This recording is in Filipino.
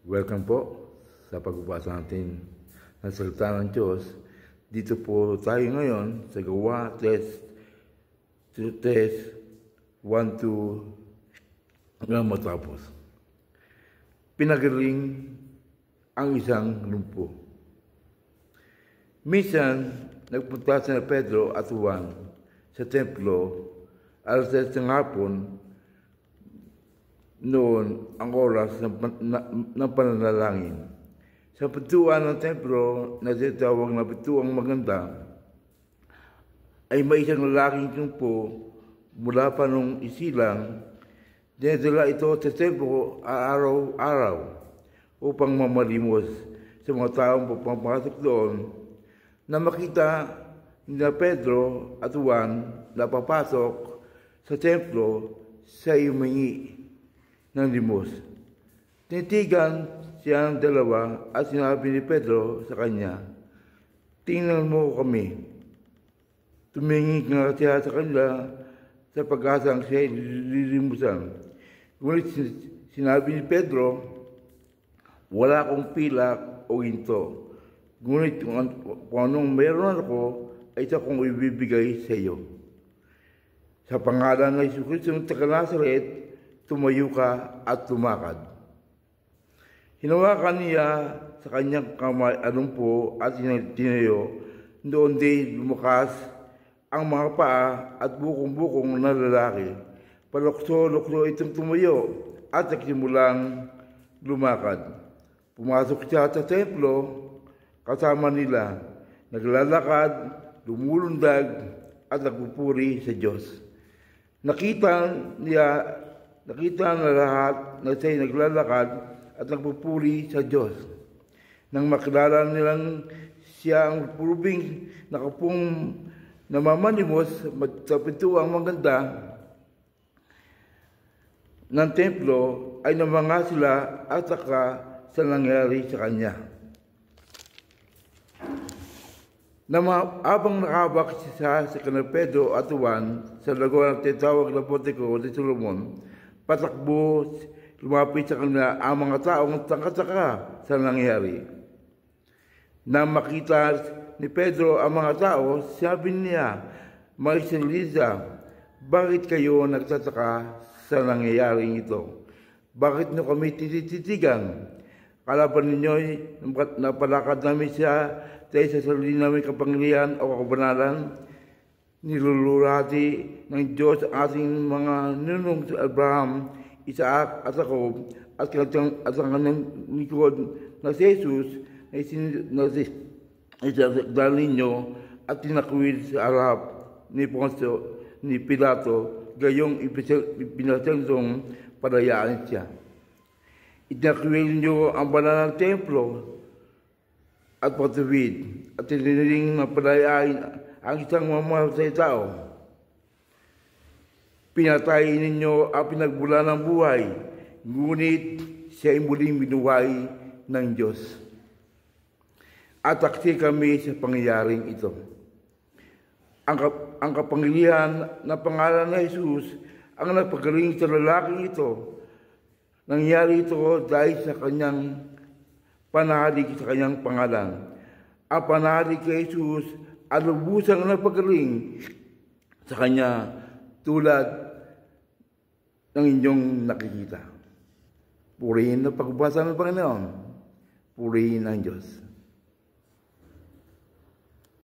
Welcome po sa pagbabasa natin ng salita ng Diyos. Dito po tayo ngayon sa Gawa test 1-2 hanggang matapos. Pinagaling ang isang lumpo. Minsan, nagpunta sina Pedro at Juan sa templo alas 10 ng hapon. Noon ang oras ng pananalangin. Sa pintuan ng templo na tinatawag na pintuang maganda, ay may isang lalaking lumpo mula pa nung isilang. Dinadala ito sa templo araw-araw upang mamalimos sa mga taong pumapasok doon. Na makita ni Pedro at Juan na papasok sa templo, sa humingi ng limos. Tinitigan siya ng dalawa at sinabi ni Pedro sa kanya, "Tingnan mo kami." Tumingin nga siya sa kanila sa pag-asang siya lilimusan. Ngunit sinabi ni Pedro, "Wala akong pilak o ginto. Ngunit kung anong meron ako, ay ito kong ibibigay sa iyo. Sa pangalan ng Jesucristo ng taga-Nazaret, tumayo ka at lumakad." Hinawakan niya sa kanyang kamay ang lumpo at tinayo. Doon din lumakas ang mga paa at bukong-bukong na lalaki. Palukso-lukso itong tumayo at nagsimulang lumakad. Pumasok siya sa templo kasama nila. Naglalakad, lumulundag at nagpupuri sa Diyos. Nakita na lahat na siya'y naglalakad at nagpupuri sa Diyos. Nang makilala nilang siya ang purubing nakapung namamanimos sa pintuang maganda ng templo, ay namanga sila at saka sa nangyari sa kanya. Habang nakabak siya sa kanila Pedro at Juan sa lagoon na tinatawag na Portico de Solomon, patakbo, lumapit sa kanila ang mga taong tangka-taka sa nangyari. Nang makita ni Pedro ang mga tao, sabi niya, "Mga Israelita, bakit kayo nagtataka sa nangyayaring ito? Bakit nyo kami tititigan? Kalaban ninyo'y napalakad namin siya dahil sa sarili namin kapangyarihan o kabanalan. Nilulurati ng Diyos ang ating mga ninong si Abraham, Isaac at Jacob at ang kanyang likod na si Jesus na isinagdal ninyo at tinakwil sa harap ni Poncio ni Pilato, gayong ipinasensong palayaan siya. Itinakwil ninyo ang banal ng templo at patuwid at tiniling na palayain ang isang mamamatay tao. Pinatay ninyo ang pinagbula ng buhay, ngunit siya ay muling binuhay ng Diyos. At saksi kami sa pangyayaring ito. Ang kapangyarihan ng pangalan ng Jesus ang nagpagaling sa lalaking ito. Nangyari ito dahil sa kanyang panalig sa kanyang pangalan. Ang panalig kay Jesus at lubusang nagpagaling sa kanya tulad ng inyong nakikita. Purihin na pagbasa ng Panginoon. Purihin ang Diyos.